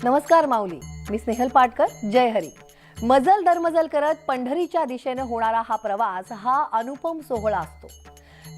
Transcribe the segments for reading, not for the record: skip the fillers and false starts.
नमस्कार माऊली, मी स्नेहल पाटकर. जय हरी. मजल दरमजल करत पंढरीच्या दिशेने होणारा हा प्रवास हा अनुपम सोहळा असतो.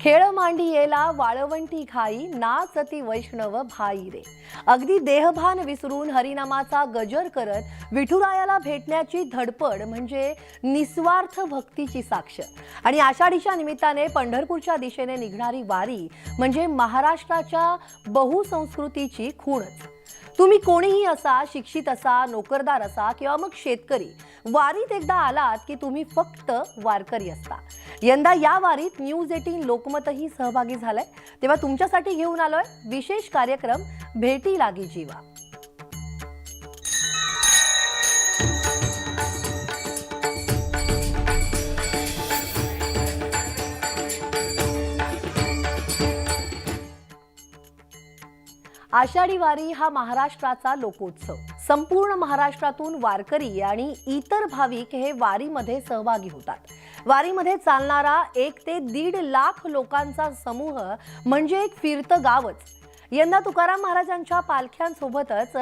खेळ मांडी येला वाळवंटी घाई, नाचती वैष्णव भाई रे. अगदी देहभान विसरून हरिनामाचा गजर करत विठुरायाला भेटण्याची धडपड म्हणजे निस्वार्थ भक्तीची साक्ष. आणि आषाढीच्या निमित्ताने पंढरपूरच्या दिशेने निघणारी वारी म्हणजे महाराष्ट्राच्या बहुसंस्कृतीची खूणच. तुम्ही कोणीही असा, शिक्षित असा, नोकरदार असा किंवा मग शेतकरी, वारीत एकदा आलात की तुम्ही फक्त वारकरी असता. यंदा या वारीत न्यूज 18 लोकमतही सहभागी झालंय. तेव्हा तुमच्यासाठी घेऊन आलोय विशेष कार्यक्रम भेटी लागी जीवा. आषाढी वारी हा महाराष्ट्राचा लोकोत्सव. संपूर्ण महाराष्ट्रातून वारकरी आणि इतर भाविक हे वारीमध्ये सहभागी होतात. वारीमध्ये चालणारा 1 ते 1.5 लाख लोकांचा समूह म्हणजे एक फिरतं गावच. यंदा तुकाराम महाराजांच्या पालख्यांसोबतच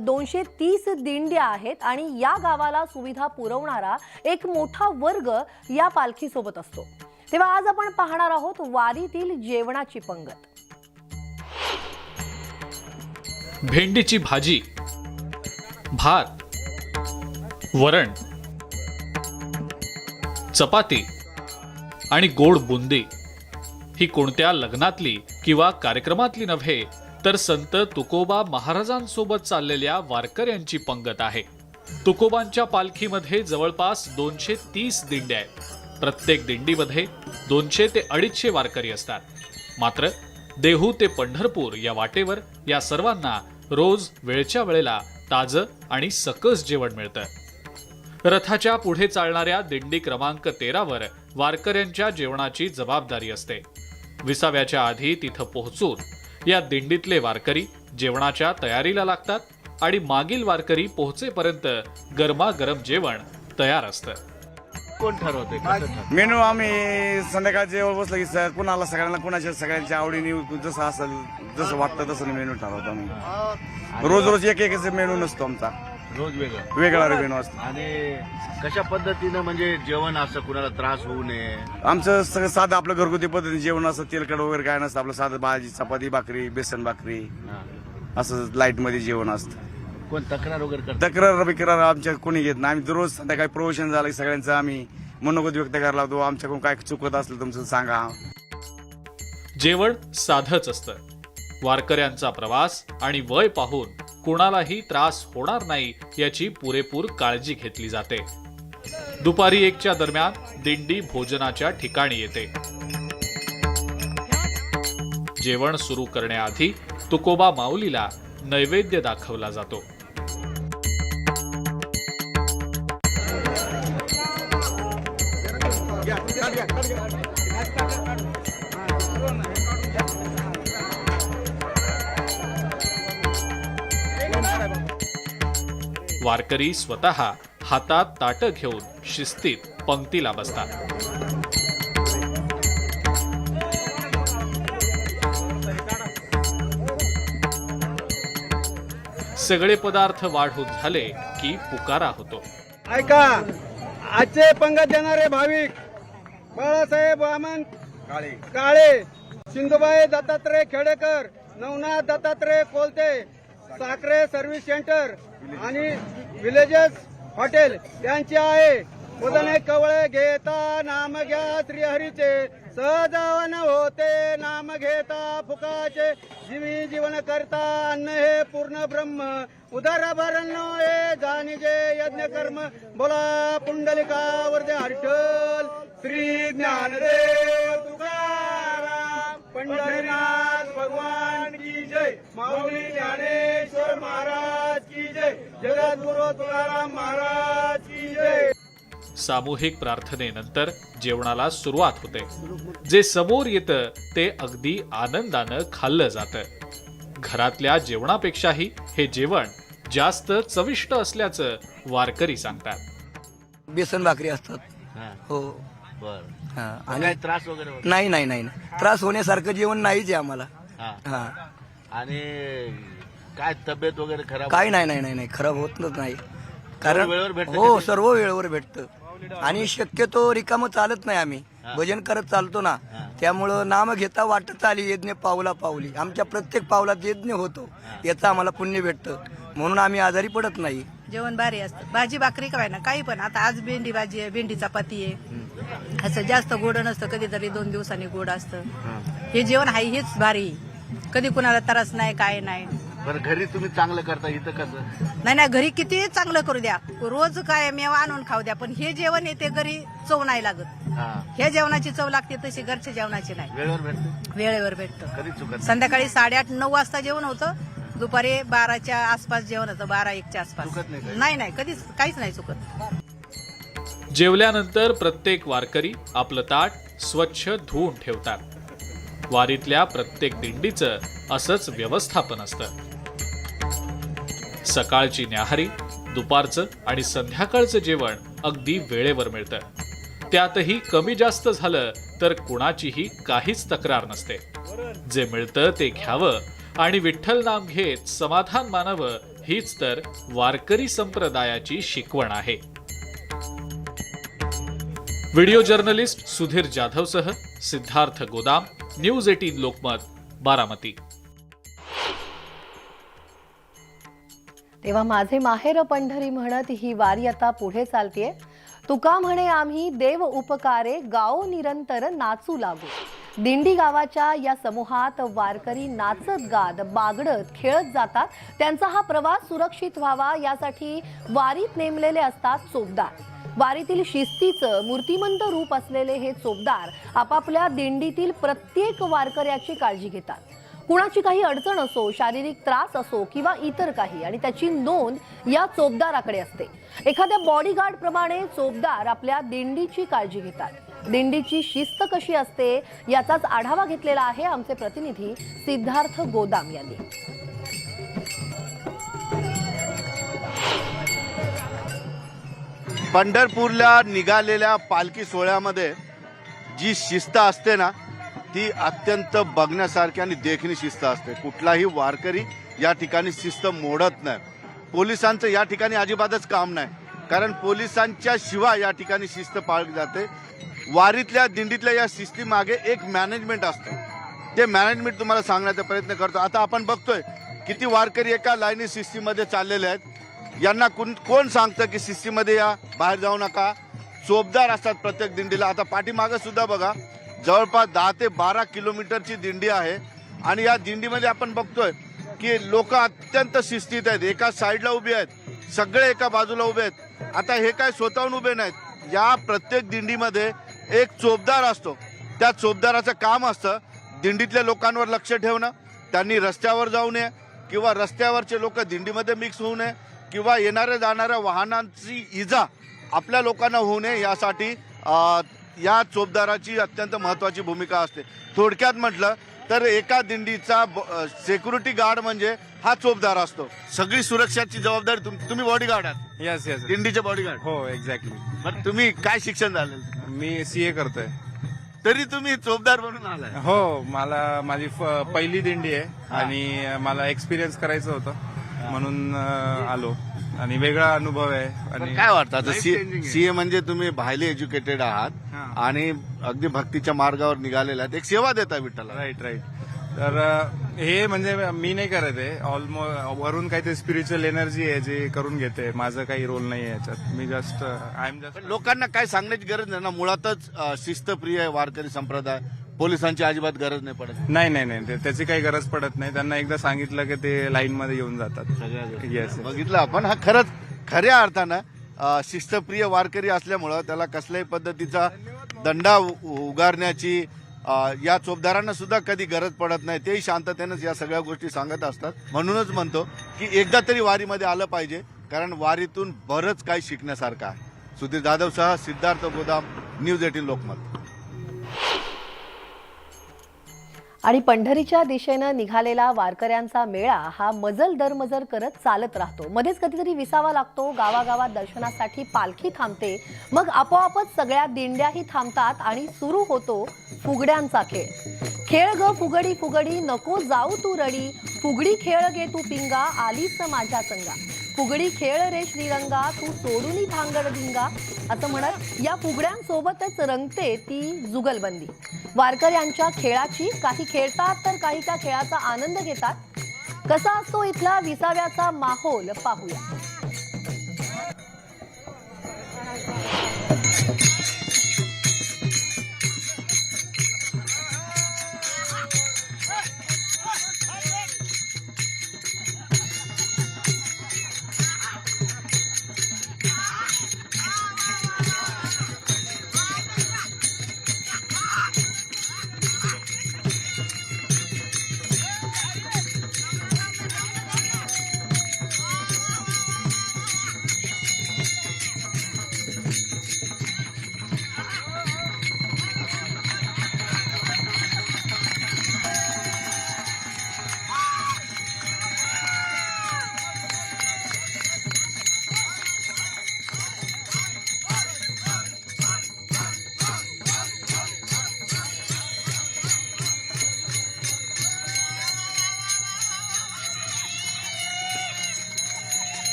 230 दिंड्या आहेत आणि या गावाला सुविधा पुरवणारा एक मोठा वर्ग या पालखीसोबत असतो. तेव्हा आज आपण पाहणार आहोत वारीतील जेवणाची पंगत. भेंडीची भाजी, भात, वरण, चपाती आणि गोड बुंदी ही कोणत्या लग्नातली किंवा कार्यक्रमातली नव्हे, तर संत तुकोबा महाराजांसोबत चाललेल्या वारकऱ्यांची पंगत आहे. तुकोबांच्या पालखीमध्ये जवळपास 230 दिंड्या आहेत. प्रत्येक दिंडीमध्ये 200 ते 250 वारकरी असतात. मात्र देहू ते पंढरपूर या वाटेवर या सर्वांना रोज वेळच्या वेळेला ताजं आणि सकस जेवण मिळतं. रथाच्या पुढे चालणाऱ्या दिंडी क्रमांक 13 वर वारकऱ्यांच्या जेवणाची जबाबदारी असते. विसाव्याच्या आधी तिथं पोहोचून या दिंडीतले वारकरी जेवणाच्या तयारीला लागतात आणि मागील वारकरी पोहोचेपर्यंत गरमागरम जेवण तयार असतं. कोण ठरवते मेनू? आम्ही संध्याकाळ जेवण बसलं की सर कुणाला सगळ्यांच्या आवडीने जसं असेल, जसं वाटतं तसं मेनू ठरवतो आम्ही. रोज एक मेनू नसतो आमचा, रोज वेगळा मेनू असतो. आणि कशा पद्धतीनं म्हणजे जेवण असं कुणाला त्रास होऊ नये? आमचं सगळं साधं आपलं घरगुती पद्धतीने जेवण असं, तेलकट वगैरे काय नसतं. आपलं साधं भाजी, चपाती, भाकरी, बेसन भाकरी असं लाईट मध्ये जेवण असतं. कोण तक्रार वगैरे करतं? तक्रार आमच्या कोणी घेत नाही. आम्ही रोज संध्याकाळी प्रवचन झालं की सगळ्यांचं आम्ही मनोगत व्यक्त करायला लावतो. आमच्याकडून काय चुकत असलं तुमचं सांगा. जेवण साधंच असतं. वारकऱ्यांचा प्रवास आणि वय पाहून कुणालाही त्रास होणार नाही याची पुरेपूर काळजी घेतली जाते. दुपारी 1च्या दरम्यान दिंडी भोजनाच्या ठिकाणी येते. जेवण सुरू करण्याआधी तुकोबा माऊलीला नैवेद्य दाखवला जातो. वारकरी स्वतः हातात ताटं घेऊन शिस्तीत पंक्तीला बसतात. सगळे पदार्थ वाढून झाले की पुकारा होतो. ऐका, आजचे पंगत देणारे भाविक बाळासाहेब वामन काळे, सिंधुबाई दत्तात्रय खेडेकर, नवनाथ दत्तात्रय कोलते, साखरे सर्व्हिस सेंटर आणि विलेजेस हॉटेल यांची आहे. उदने कवळे घेता नाम घ्या श्रीहरीचे, सहजावन होते नाम घेता फुकाचे. जीवी जीवन करता अन्न हे पूर्ण ब्रह्म, उदर भरण हे जाणीजे यज्ञ कर्म. बोला पुंडलिकावर हरठल श्री ज्ञानदेव तुकाराम, पंढरीनाथ भगवान की जय. माऊली ज्ञानेश्वर महाराज की जय. जगद्गुरु तुकाराम महाराज की जय. सामूहिक प्रार्थनेनंतर जेवणाला सुरुवात होते. जे समोर येतं ते अगदी आनंदानं खाल्लं जातं. घरातल्या जेवणापेक्षाही हे जेवण जास्त चविष्ट असल्याचं वारकरी सांगतात. बेसन भाकरी असतात. हो, बर. आणि काय त्रास वगैरे होतो? नाही नाही नाही त्रास होण्यासारखं जेवण नाहीच आहे आम्हाला. हा. हा. आणि काय तब्येत वगैरे खराब काही नाही खराब होतच नाही. कारण वेळेवर भेटतं हो कधी? सर्व वेळेवर भेटतं आणि शक्यतो रिकामं चालत नाही आम्ही. भजन करत चालतो ना, त्यामुळं नाम घेता वाटत आली यज्ञ पावला पावली. आमच्या प्रत्येक पावलात यज्ञ होतो, याचं आम्हाला पुण्य भेटतं, म्हणून आम्ही आजारी पडत नाही. जेवण भारी असतं, भाजी भाकरी काय ना काही पण. आता आज भेंडी भाजी आहे, भेंडी चपाती आहे, असं जास्त गोड नसतं, कधीतरी 2 दिवसांनी गोड असतं. हे जेवण आहे हेच भारी, कधी कुणाला त्रास नाही काय नाही. बरं घरी तुम्ही चांगलं करता, इथं कसं? नाही घरी किती चांगलं करू द्या, रोज काय मेवा आणून खाऊ द्या, पण हे जेवण येते घरी चव नाही लागत. हे जेवणाची चव लागते तशी घरच्या जेवणाची नाही. वेळेवर भेटतं, वेळेवर भेटतं. कधी चुकत नाही. संध्याकाळी 8:30-9 वाजता जेवण होतं, दुपारी 12च्या आसपास जेवण होतं, 12-1च्या आसपास. चुकत नाही काही? नाही कधीच काहीच नाही चुकत. जेवल्यानंतर प्रत्येक वारकरी आपलं ताट स्वच्छ धुवून ठेवतात. वारीतल्या प्रत्येक दिंडीचं असंच व्यवस्थापन असतं. सकाळची न्याहारी, दुपारचं आणि संध्याकाळचं जेवण अगदी वेळेवर मिळतं. त्यातही कमी जास्त झालं तर कुणाचीही काहीच तक्रार नसते. जे मिळतं ते घ्यावं आणि विठ्ठल नाम घेत समाधान मानावं, हीच तर वारकरी संप्रदायाची शिकवण आहे. व्हिडिओ जर्नलिस्ट सुधीर जाधवसह सिद्धार्थ गोदाम, न्यूज 18 लोकमत, बारामती. तेव्हा माझे माहेर पंढरी म्हणत ही वारी आता पुढे चालतेय. तुका म्हणे आम्ही देव उपकारे, गाओ निरंतर नाचू लागू. दिंडी गावाच्या या समूहात वारकरी नाचत गात बागडत खेळत जातात. त्यांचा हा प्रवास सुरक्षित व्हावा यासाठी वारीत नेमलेले असतात चोपदार. वारीतील शिस्तीचं मूर्तिमंत रूप असलेले हे चोपदार आपापल्या दिंडीतील प्रत्येक वारकऱ्याची काळजी घेतात. कुणाची काही अडचण असो, शारीरिक त्रास असो किंवा इतर काही, आणि त्याची नोंद या चोपदाराकडे असते. एखाद्या बॉडीगार्ड प्रमाणे चोपदार आपल्या दिंडीची काळजी घेतात. दिंडीची शिस्त कशी असते याचाच आढावा घेतलेला आहे आमचे प्रतिनिधी सिद्धार्थ गोदाम यांनी. पंढरपूरला निघालेल्या पालखी सोहळ्यामध्ये जी शिस्त असते ना, ती अत्यंत बघण्यासारखी आणि देखणी शिस्त असते. कुठलाही वारकरी या ठिकाणी शिस्त मोडत नाही. पोलिसांचं या ठिकाणी अजिबातच काम नाही, कारण पोलिसांच्या शिवाय या ठिकाणी शिस्त पाळली जाते. वारीतल्या दिंडीतल्या या शिस्तीमागे एक मॅनेजमेंट असतं. ते मॅनेजमेंट तुम्हाला सांगण्याचा प्रयत्न करतो. आता आपण बघतोय किती वारकरी एका लाईनी शिस्तीमध्ये चाललेले आहेत. यांना कोण सांगतं की शिस्तीमध्ये या, बाहेर जाऊ नका. चोपदार असतात प्रत्येक दिंडीला. आता पाठीमागं सुद्धा बघा, जवळपास 10 ते 12 किलोमीटरची दिंडी आहे आणि या दिंडीमध्ये आपण बघतोय की लोक अत्यंत शिस्तीत आहेत. एका साईडला उभे आहेत, सगळे एका बाजूला उभे आहेत. आता हे काय स्वतःहून उभे नाहीत. या प्रत्येक दिंडीमध्ये एक चोपदार असतो. त्या चोपदाराचं काम असतं दिंडीतल्या लोकांवर लक्ष ठेवणं. त्यांनी रस्त्यावर जाऊ नये किंवा रस्त्यावरचे लोक दिंडीमध्ये मिक्स होऊ नये किंवा येणाऱ्या जाणाऱ्या वाहनांची इजा आपल्या लोकांना होऊ नये, यासाठी या चोपदाराची अत्यंत महत्त्वाची भूमिका असते. थोडक्यात म्हटलं तर एका दिंडीचा सिक्युरिटी गार्ड म्हणजे हा चोपदार असतो. सगळी सुरक्षाची जबाबदारी तुम्ही बॉडीगार्ड आहात. यस यस दिंडीचे बॉडीगार्ड. हो एक्झॅक्टली. मग तुम्ही काय शिक्षण झालेलं? मी CA करतोय. तरी तुम्ही चोपदार बनून आलाय? हो, मला माझी पहिली दिंडी आहे आणि मला एक्सपिरियन्स करायचं होतं, म्हणून आलो आणि वेगळा अनुभव आहे. आणि काय वाटतं आता CA म्हणजे तुम्ही हायली एज्युकेटेड आहात आणि अगदी भक्तीच्या मार्गावर निघालेला आहात, एक सेवा देता विठ्ठला. राईट. तर हे म्हणजे मी नाही करत आहे, ऑलमोस्ट वरून काहीतरी स्पिरिच्युअल एनर्जी आहे जे करून घेते. माझं काही रोल नाही आहे याच्यात. मी जस्ट आय एम जस्ट. लोकांना काय सांगण्याची गरज नाही ना, मुळातच शिस्तप्रिय आहे वारकरी संप्रदाय. पोलिसांची अजिबात गरज नाही पडत. नाही त्याची काही गरज पडत नाही. त्यांना एकदा सांगितलं की ते लाईन मध्ये येऊन जातात. येस. बघितलं आपण, हा खरंच खऱ्या अर्थानं शिस्तप्रिय वारकरी असल्यामुळं त्याला कसल्याही पद्धतीचा दंडा उगारण्याची या चोपदारांना सुद्धा कधी गरज पडत नाही. तेही शांततेनंच या सगळ्या गोष्टी सांगत असतात. म्हणूनच म्हणतो की एकदा तरी वारीमध्ये आलं पाहिजे, कारण वारीतून बरंच काही शिकण्यासारखं आहे. सुधीर जाधवसह सिद्धार्थ गोदाम, न्यूज 18 लोकमत. आणि पंढरीच्या दिशेनं निघालेला वारकऱ्यांचा मेळा हा मजल दरमजल करत चालत राहतो. मध्येच कधीतरी विसावा लागतो. गावागावात दर्शनासाठी पालखी थांबते. मग आपोआपच सगळ्या दिंड्याही थांबतात आणि सुरू होतो फुगड्यांचा खेळ. खेळ ग फुगडी फुगडी नको जाऊ तू रडी, फुगडी खेळ गे तू पिंगा आलीस माझ्या संगा, फुगडी खेळ रे श्रीरंगा तू सोडून भांगड धिंगा, असं म्हणत या फुगड्यांसोबतच रंगते ती जुगलबंदी. वारकऱ्यांच्या खेळाची काही खेळतात तर काही त्या खेळाचा आनंद घेतात. कसा असतो इथला विसाव्याचा माहोल पाहूया.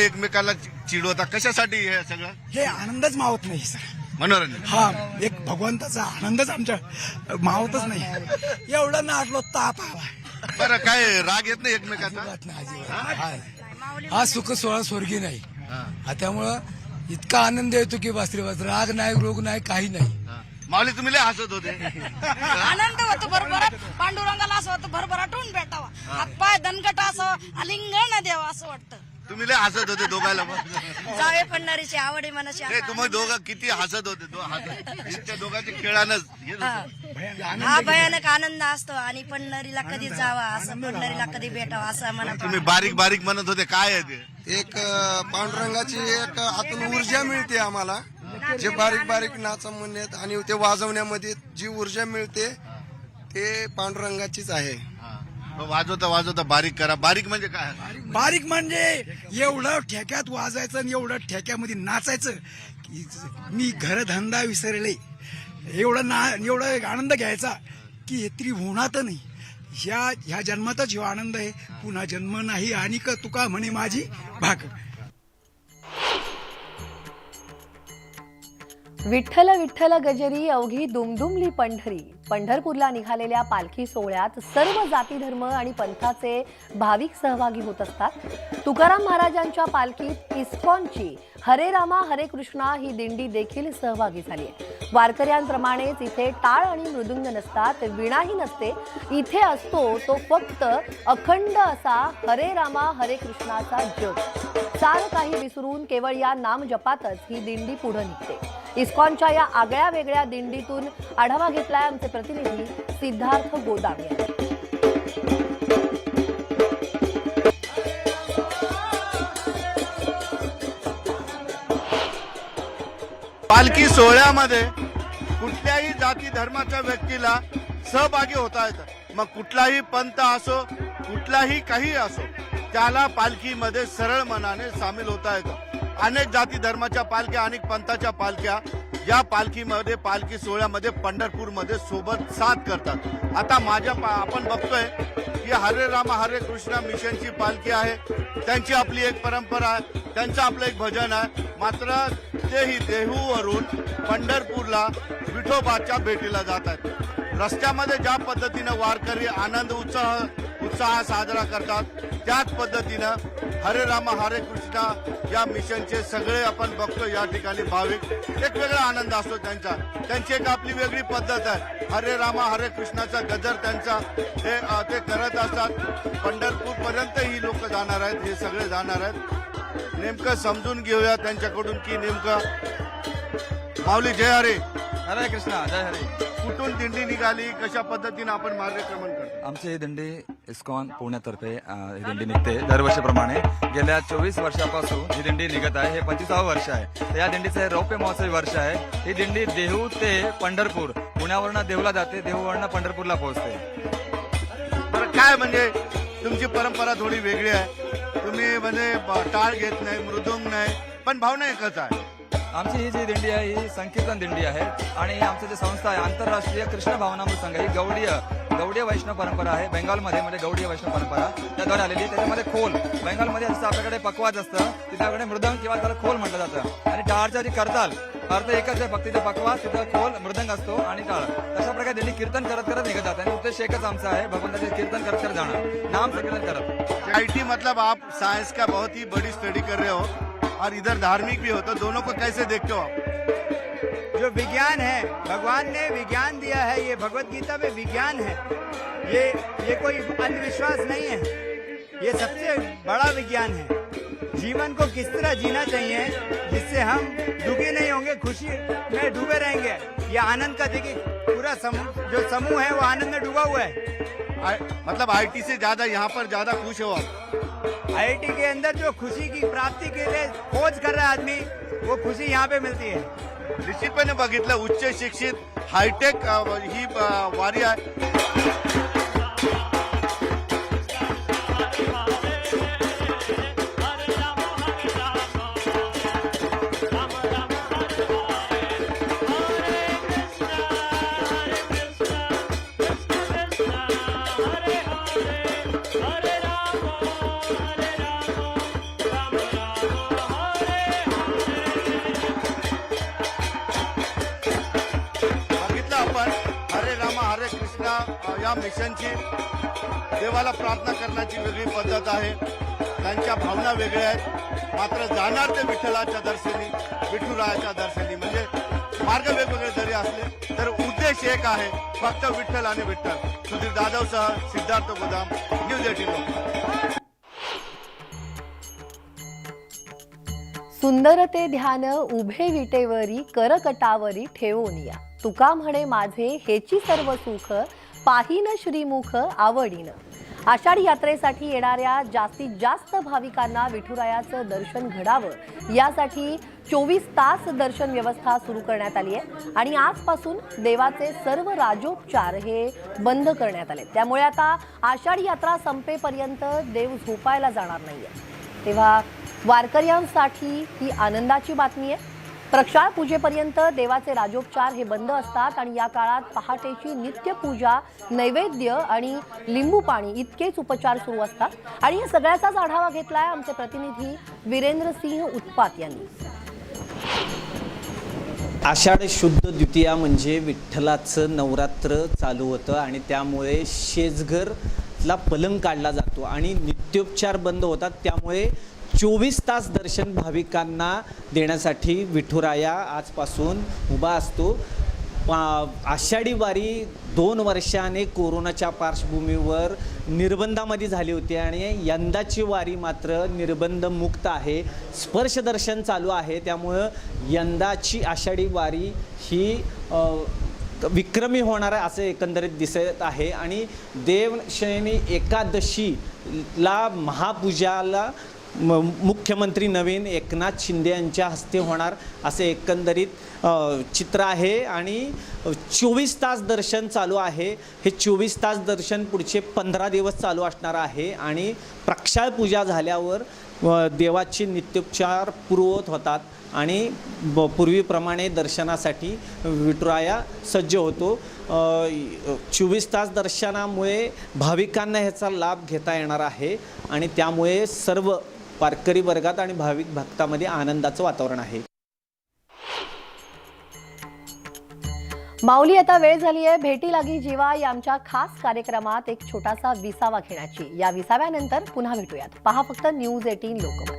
एकमेकाला चिडवता कशासाठी हे सगळं? हे आनंदच मावत नाही सर. मनोरंजन. हा एक भगवंताचा आनंदच आमच्या मावतच नाही. एवढं नाटलो ताप हवा. बरं, काय राग येत नाही एकमेकाचा? हा सुख सोहळा स्वर्गी नाही. त्यामुळं इतका आनंद येतो की बासरी बास, राग नाही रोग नाही काही नाही. माऊली तुम्ही लय हसत होते. आनंद होतो भरभराट. पांडुरंगाला असं होतं भरभराटून भेटावा, हातपाय दणकट असं आलिंगन द्यावा असं वाटतं. तुम्ही लय हसत होते दोघायला. जावे पंढरीची आवडी मनाची. नाही तुम्ही दोघं किती हसत होते. त्या दोघांच्या खेळानंच हा भयानक आनंद असतो. आणि पंढरीला कधी जावा असं, पंढरीला कधी भेटावा असं म्हणा. तुम्ही बारीक बारीक म्हणत होते, काय आहे ते? एक पांडुरंगाची एक आतून ऊर्जा मिळते आम्हाला, जे बारीक बारीक नाचा म्हणण्यात आणि ते वाजवण्यामध्ये जी ऊर्जा मिळते ते पांडुरंगाचीच आहे. वाजवता वाजवता बारीक करा. बारीक म्हणजे काय? बारीक म्हणजे एवढं ठेक्यात वाजायचं आणि एवढं ठेक्यामध्ये नाचायचं की मी घरधंदा विसरले. एवढं आनंद घ्यायचा की तरी होणार नाही. ह्या जन्मातच ह्यो आनंद आहे, पुन्हा जन्म नाही. आणि तुका म्हणे माझी भाग. विठ्ठल विठ्ठल गजरी अवघी दुमदुमली पंढरी. पंढरपूरला निघालेल्या पालखी सोहळ्यात सर्व जाती धर्म आणि पंथाचे भाविक सहभागी होत असतात. तुकाराम महाराजांच्या पालखीत इस्कॉनची हरे रामा हरे कृष्णा ही दिंडी देखील सहभागी झाली आहे. वारकऱ्यांप्रमाणेच इथे टाळ आणि मृदुंग नसतात, वीणाही नसते. इथे असतो तो फक्त अखंड असा हरे रामा हरे कृष्णाचा जप. सारं काही विसरून केवळ या नामजपातच ही दिंडी पुढे निघते. इस्कॉनच्या या आगळ्या वेगळ्या दिंडीतून आढावा घेतलाय आमचे प्रतिनिधी सिद्धार्थ गोदाम यांनी. पालखी सोहळ्यामध्ये कुठल्याही जाती धर्माच्या व्यक्तीला सहभागी होता येतं. मग कुठलाही पंथ असो, कुठलाही काही असो, त्याला पालखीमध्ये सरळ मनाने सामील होता येतं. अनेक जाती धर्माच्या पालख्या, अनेक पंथाच्या पालख्या या पालखीमध्ये, पालखी सोहळ्यामध्ये पंढरपूरमध्ये सोबत साथ करतात. आता आपण बघतोय की हरे रामा हरे कृष्णा मिशनची पालखी आहे. त्यांची आपली एक परंपरा आहे, त्यांचं आपलं एक भजन आहे. मात्र तेही देहूवरून पंढरपूरला विठोबाच्या भेटीला जात आहेत. रस्त्यामध्ये ज्या पद्धतीनं वारकरी आनंद उत्साह साजरा करतात, त्याच पद्धतीनं हरे रामा हरे कृष्णा या मिशनचे सगळे आपण बघतो या ठिकाणी भाविक. एक वेगळा आनंद असतो त्यांची एक आपली वेगळी पद्धत आहे. हरे रामा हरे कृष्णाचा गजर त्यांचा ते करत असतात. पंढरपूर पर्यंत ही लोक जाणार आहेत, हे सगळे जाणार आहेत. नेमकं समजून घेऊया त्यांच्याकडून की नेमकं. माऊली जय हरे. हरे कृष्णा जय हरे. कुठून दिंडी निघाली, कशा पद्धतीने आपण मार्गक्रमण करतो? आमची ही दिंडी इस्कॉन पुण्यातर्फे ही दिंडी निघते दरवर्षीप्रमाणे. गेल्या 24 वर्षापासून ही दिंडी निघत आहे. हे 25वे वर्ष आहे. तर या दिंडीचे रौप्य महोत्सवी वर्ष आहे. ही दिंडी देहू ते पंढरपूर, पुण्यावरनं देहूला जाते, देहूवरनं पंढरपूरला पोहोचते. बरं, काय म्हणजे तुमची परंपरा थोडी वेगळी आहे. तुम्ही म्हणजे टाळ घेत नाही, मृदुंग नाही, पण भावना एकच आहे. आमची ही जी दिंडी आहे ही संकीर्तन दिंडी आहे आणि आमची जी संस्था आहे आंतरराष्ट्रीय कृष्ण भावनामृत संघ, ही गौडीय वैष्णव परंपरा आहे. बेंगॉलमध्ये म्हणजे गौडीय वैष्णव परंपरा त्याद्वारे आलेली आहे. त्याच्यामध्ये खोल, बेंगॉलमध्ये जसं आपल्याकडे पकवाज असतं तिच्याकडे मृदंग किंवा त्याला खोल म्हटलं जातं. आणि टाळच्या जी करताल अर्थ एकच आहे, फक्त तिथं पकवाज, तिथं खोल, मृदंग असतो आणि टाळ. तशा प्रकारे दिंडी कीर्तन करत करत निघत जातात आणि उद्देश एकच आमचा आहे, भगवंताचे कीर्तन करत करत जाणं, नाम संकीर्तन करत. आईटी मतलब आप साइंस का बहुत ही बड़ी स्टडी कर रहे हो और इधर धार्मिक भी हो, तो दोनों को कैसे देखते हो आप? जो विज्ञान है, भगवान ने विज्ञान दिया है, ये भगवत गीता में विज्ञान है. ये कोई अंधविश्वास नहीं है, ये सबसे बड़ा विज्ञान है. जीवन को किस तरह जीना चाहिए जिससे हम दुखी नहीं होंगे, खुशी में डूबे रहेंगे. ये आनंद का देखिए पूरा जो समूह है वो आनंद में डूबा हुआ है. मतलब आईटी से ज्यादा यहाँ पर ज्यादा खुश हो आप? आईआईटी के अंदर जो खुशी की प्राप्ति के लिए खोज कर रहा है आदमी, वो खुशी यहाँ पे मिलती है. निश्चितपणे बघितलं, उच्च शिक्षित हायटेक ही वारी आहे. या मिशनची देवाला प्रार्थना करण्याची वेगळी पद्धत आहे. त्यांच्या भावना वेगळ्या आहेत. मात्र जाणार ते विठ्ठलाच्या दर्शनी, विठुरायाच्या दर्शनी. म्हणजे मार्ग वेगवेगळे जरी असले तर उद्देश एक आहे, फक्त विठ्ठल आणि विठ्ठल. सुधीर जाधवसह सिद्धार्थ गोदाम, न्यूज 18. सुंदर ते ध्यान उभे विटेवरी करकटावरी ठेवोनिया. तुका म्हणे माझे हेची सर्व सुख, पाहिन श्रीमुख आवडीनं. आषाढी यात्रेसाठी येणाऱ्या जास्तीत जास्त भाविकांना विठुरायाचं दर्शन घडावं यासाठी 24 तास दर्शन व्यवस्था सुरू करण्यात आली आहे आणि आजपासून देवाचे सर्व राजोपचार हे बंद करण्यात आले. त्यामुळे आता आषाढी यात्रा संपेपर्यंत देव झोपायला जाणार नाहीये. तेव्हा वारकऱ्यांसाठी ही आनंदाची बातमी आहे. प्रक्षाळ पूजेपर्यंत देवाचे राजोपचार हे बंद असतात आणि या काळात पहाटेची नित्यपूजा, नैवेद्य आणि लिंबू पाणी इतकेच उपचार सुरू असतात. आणि या सगळ्याचाच आढावा घेतलाय आमचे प्रतिनिधी वीरेंद्र सिंह उत्पात यांनी. आषाढ शुद्ध द्वितीया म्हणजे विठ्ठलाचं नवरात्र चालू होतं आणि त्यामुळे शेजघरला पलंग काढला जातो आणि नित्योपचार बंद होतात. त्यामुळे 24 तास दर्शन भाविकांना देण्यासाठी विठुराया आजपासून उभा असतो. आषाढी वारी 2 वर्षाने कोरोनाच्या पार्श्वभूमीवर निर्बंधामध्ये झाली होती आणि यंदाची वारी मात्र निर्बंध मुक्त आहे. स्पर्शदर्शन चालू आहे. त्यामुळं यंदाची आषाढी वारी ही विक्रमी होणार आहे असं एकंदरीत दिसत आहे. आणि देवशयनी एकादशीला महापूजाला मुख्यमंत्री नवीन एकनाथ शिंदे यांच्या हस्ते होणार असे एकंदरीत चित्र आहे. आणि 24 तास दर्शन चालू आहे. हे 24 तास दर्शन पुढचे 15 दिवस चालू असणार आहे आणि प्रक्षाळ पूजा झाल्यावर देवाचे नित्योपचार पूर्ववत होतात आणि पूर्वीप्रमाणे दर्शनासाठी विठुराया सज्ज होतो. 24 तास दर्शनामुळे भाविकांना ह्याचा लाभ घेता येणार आहे आणि त्यामुळे सर्व वारकरी वर्गात आणि भाविक भक्तामध्ये आनंदाचं वातावरण आहे. माऊली, आता वेळ झाली आहे भेटी लागी जीवा या आमच्या खास कार्यक्रमात एक छोटासा विसावा घेण्याची. या विसाव्यानंतर पुन्हा भेटूयात. पहा फक्त न्यूज 18 लोकमत.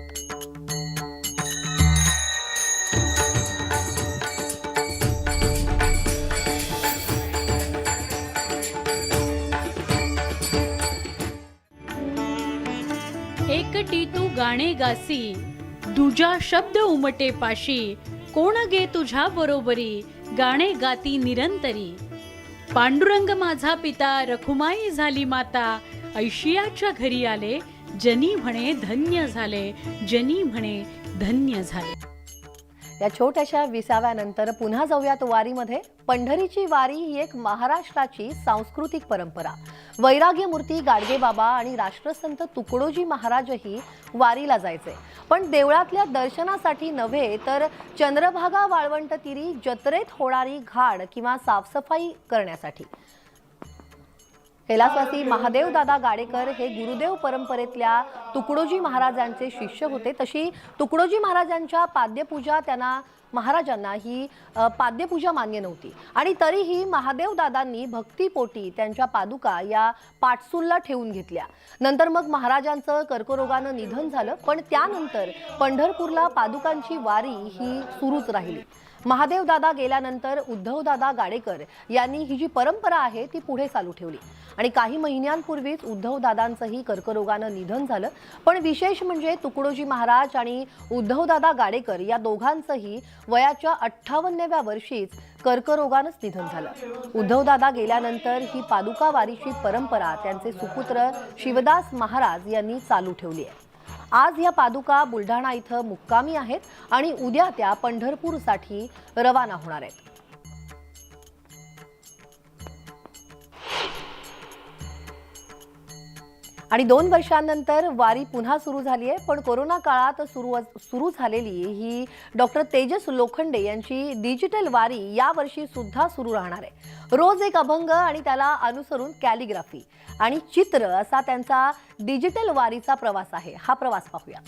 एकटी तू गाणे गासी, दुजा शब्द उमटे पाशी, कोण गे तुझ्या बरोबरी, गाणे गाती निरंतरी. पांडुरंग माझा पिता रखुमाई झाली माता, ऐशियाच्या घरी आले जनी म्हणे धन्य झाले, जनी म्हणे धन्य झाले. या छोट्याशा विसाव्यानंतर पुन्हा जाऊयात वारीमध्ये. पंढरीची वारी ही एक महाराष्ट्राची सांस्कृतिक परंपरा. वैराग्यमूर्ती गाडगेबाबा आणि राष्ट्रसंत तुकडोजी महाराजही वारीला जायचे, पण देवळातल्या दर्शनासाठी नव्हे तर चंद्रभागा वाळवंट तीरी जत्रेत होणारी घाण किंवा साफसफाई करण्यासाठी. कैलासवासी महादेवदादा गाडेकर हे गुरुदेव परंपरेतल्या तुकडोजी महाराजांचे शिष्य होते. तशी तुकडोजी महाराजांच्या पाद्यपूजा महाराजांना ही पाद्यपूजा मान्य नव्हती आणि तरीही महादेवदादांनी भक्तीपोटी त्यांच्या पादुका या पाटसूलला ठेवून घेतल्या. नंतर मग महाराजांचं कर्करोगानं निधन झालं, पण त्यानंतर पंढरपूरला पादुकांची वारी ही सुरूच राहिली. महादेवदादा गेल्यानंतर उद्धवदादा गाडेकर यांनी ही जी परंपरा आहे ती पुढे चालू ठेवली आणि काही महिन्यांपूर्वीच उद्धवदादांचंही कर्करोगानं निधन झालं. पण विशेष म्हणजे तुकडोजी महाराज आणि उद्धवदादा गाडेकर या दोघांचंही वयाच्या 58व्या वर्षीच कर्करोगानंच निधन झालं. उद्धवदादा गेल्यानंतर ही पादुका वारीची परंपरा त्यांचे सुपुत्र शिवदास महाराज यांनी चालू ठेवली आहे. आज या पादुका बुलढाणा इथं मुक्कामी आहेत आणि उद्या त्या पंढरपूरसाठी रवाना होणार आहेत. आणि 2 वर्षांनंतर वारी पुन्हा सुरू झाली आहे, पण कोरोना काळात सुरू झालेली ही डॉक्टर तेजस लोखंडे यांची डिजिटल वारी यावर्षी सुद्धा सुरू राहणार आहे. रोज एक अभंग आणि त्याला अनुसरून कॅलिग्राफी आणि चित्र असा त्यांचा डिजिटल वारीचा प्रवास आहे. हा प्रवास पाहूया.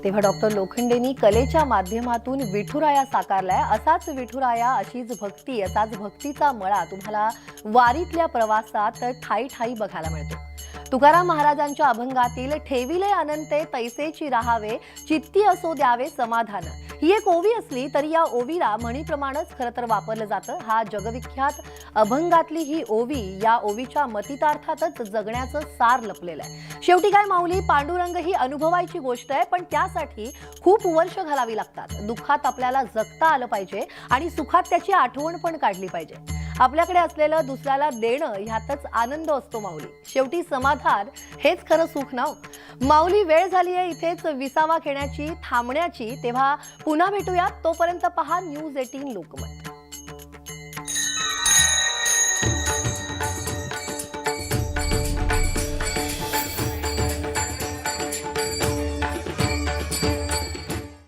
तेव्हा डॉक्टर लोखंडेंनी कलेच्या माध्यमातून विठुराया साकारलाय. असाच विठुराया, अशीच भक्ती, असाच भक्तीचा मळा तुम्हाला वारीतल्या प्रवासात ठाई ठाई बघायला मिळतो. तुकाराम महाराजांच्या अभंगातील ठेविले अनंते तैसेची राहावे, चित्ती असो द्यावे समाधान ही एक ओवी असली तरी या ओवीला म्हणीप्रमाणेच खरं तर वापरलं जातं. हा जगविख्यात अभंगातली ही ओवी या ओवीच्या मतितार्थातच जगण्याचं सार लपलेलं आहे. शेवटी काय माऊली, पांडुरंग ही अनुभवायची गोष्ट आहे, पण त्यासाठी खूप वर्ष घालावी लागतात. दुःखात आपल्याला जगता आलं पाहिजे आणि सुखात त्याची आठवण पण काढली पाहिजे. आपल्याकडे असलेलं दुसऱ्याला देणं ह्यातच आनंद असतो माऊली. शेवटी समाधान हेच खरं सुख ना. माऊली, वेळ झाली आहे इथेच विसावा घेण्याची, थांबण्याची. तेव्हा पुन्हा भेटूयात. तोपर्यंत पहा न्यूज 18 लोकमत.